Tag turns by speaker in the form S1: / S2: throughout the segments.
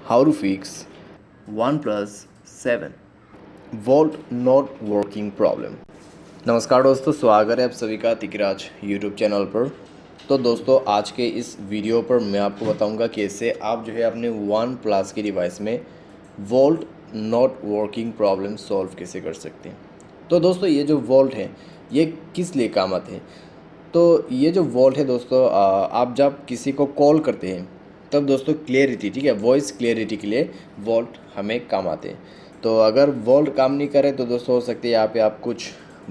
S1: How to fix OnePlus 7 Volt not working problem। नमस्कार दोस्तों, स्वागत है आप सभी का तिकराज यूट्यूब चैनल पर। तो दोस्तों, आज के इस वीडियो पर मैं आपको बताऊंगा कैसे आप जो है अपने वन प्लस की डिवाइस में volt not working problem solve कैसे कर सकते हैं। तो दोस्तों, ये जो वोल्ट है ये किस लिए काम आते हैं। तो ये जो वोल्ट है दोस्तों, आप जब किसी को कॉल करते हैं तब दोस्तों क्लियरिटी, ठीक है, वॉइस क्लियरिटी के लिए वोल्ट हमें काम आते हैं। तो अगर वोल्ट काम नहीं करे तो दोस्तों हो सकती है यहाँ पे आप कुछ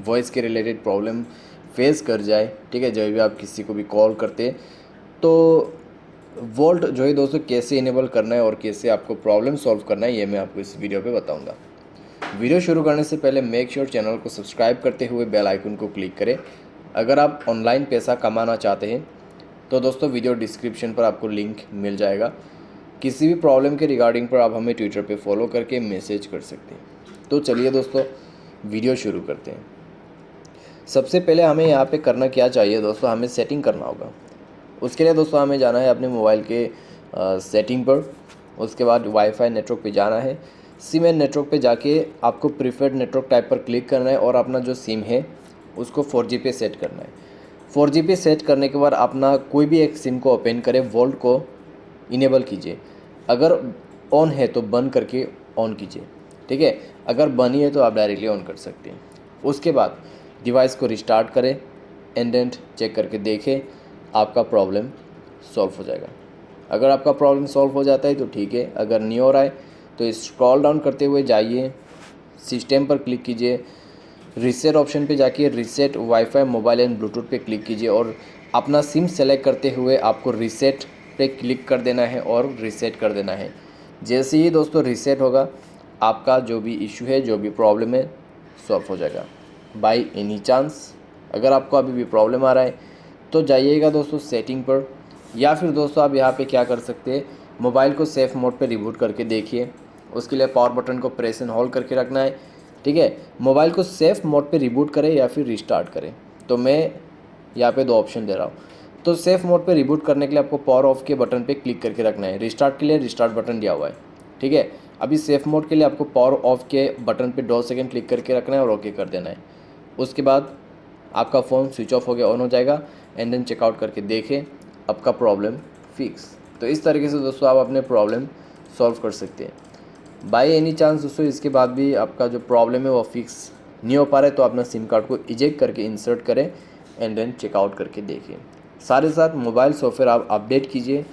S1: वॉइस के रिलेटेड प्रॉब्लम फेस कर जाए, ठीक है, जब भी आप किसी को भी कॉल करते हैं। तो वोल्ट जो है दोस्तों कैसे इनेबल करना है और कैसे आपको प्रॉब्लम सॉल्व करना है, ये मैं आपको इस वीडियो पे बताऊंगा। वीडियो शुरू करने से पहले मेक श्योर चैनल को सब्सक्राइब करते हुए बेल आइकन को क्लिक करें। अगर आप ऑनलाइन पैसा कमाना चाहते हैं तो दोस्तों वीडियो डिस्क्रिप्शन पर आपको लिंक मिल जाएगा। किसी भी प्रॉब्लम के रिगार्डिंग पर आप हमें ट्विटर पे फॉलो करके मैसेज कर सकते हैं। तो चलिए दोस्तों, वीडियो शुरू करते हैं। सबसे पहले हमें यहाँ पे करना क्या चाहिए दोस्तों, हमें सेटिंग करना होगा। उसके लिए दोस्तों हमें जाना है अपने मोबाइल के सेटिंग पर। उसके बाद वाईफाई नेटवर्क पे जाना है। सिम एंड नेटवर्क पे जाके आपको प्रीफर्ड नेटवर्क टाइप पर क्लिक करना है और अपना जो सिम है उसको 4G पे सेट करना है। 4G पे सेट करने के बाद अपना कोई भी एक सिम को ओपन करें, वोल्ट को इनेबल कीजिए। अगर ऑन है तो बंद करके ऑन कीजिए, ठीक है। अगर बंद ही है तो आप डायरेक्टली ऑन कर सकते हैं। उसके बाद डिवाइस को रिस्टार्ट करें, एंड चेक करके देखें, आपका प्रॉब्लम सॉल्व हो जाएगा। अगर आपका प्रॉब्लम सॉल्व हो जाता है तो ठीक है, अगर नहीं हो रहा है तो स्क्रॉल डाउन करते हुए जाइए, सिस्टम पर क्लिक कीजिए, रीसेट ऑप्शन पे जाके reset wifi mobile and Bluetooth पे क्लिक कीजिए और अपना सिम सेलेक्ट करते हुए आपको रीसेट पे क्लिक कर देना है और रीसेट कर देना है। जैसे ही दोस्तों रीसेट होगा, आपका जो भी इशू है, जो भी प्रॉब्लम है, सॉल्व हो जाएगा। बाय एनी चांस अगर आपको अभी भी प्रॉब्लम आ रहा है तो जाइएगा दोस्तों सेटिंग पर, या फिर दोस्तों आप यहाँ पे क्या कर सकते हैं, मोबाइल को सेफ मोड पे रिबूट करके देखिए। उसके लिए पावर बटन को प्रेस एंड होल्ड करके रखना है, ठीक है। मोबाइल को सेफ मोड पे रिबूट करें या फिर रिस्टार्ट करें। तो मैं यहाँ पे दो ऑप्शन दे रहा हूँ। तो सेफ मोड पे रिबूट करने के लिए आपको पावर ऑफ के बटन पे क्लिक करके रखना है। रिस्टार्ट के लिए रिस्टार्ट बटन दिया हुआ है, ठीक है। अभी सेफ मोड के लिए आपको पावर ऑफ के बटन पे 2 सेकंड क्लिक करके रखना है और ओके कर देना है। उसके बाद आपका फ़ोन स्विच ऑफ हो गया, ऑन हो जाएगा। एंड देन चेकआउट करके देखें, आपका प्रॉब्लम फिक्स। तो इस तरीके से दोस्तों आप अपने प्रॉब्लम सॉल्व कर सकते हैं। बाय एनी चांस दोस्तों इसके बाद भी आपका जो प्रॉब्लम है वो फिक्स नहीं हो पा रहा है तो अपना सिम कार्ड को इजेक्ट करके इंसर्ट करें एंड देन चेकआउट करके देखें। साथ ही साथ मोबाइल सॉफ्टवेयर आप अपडेट कीजिए।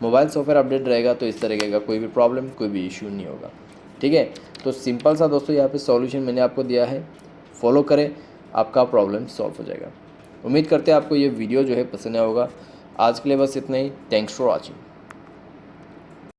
S1: मोबाइल सॉफ्टवेयर अपडेट रहेगा तो इस तरीके का कोई भी प्रॉब्लम, कोई भी इशू नहीं होगा, ठीक है। तो सिंपल सा दोस्तों यहाँ पे सॉल्यूशन मैंने आपको दिया है, फॉलो करें, आपका प्रॉब्लम सॉल्व हो जाएगा। उम्मीद करते हैं आपको ये वीडियो जो है पसंद आया होगा। आज के लिए बस इतना ही। Thanks for watching.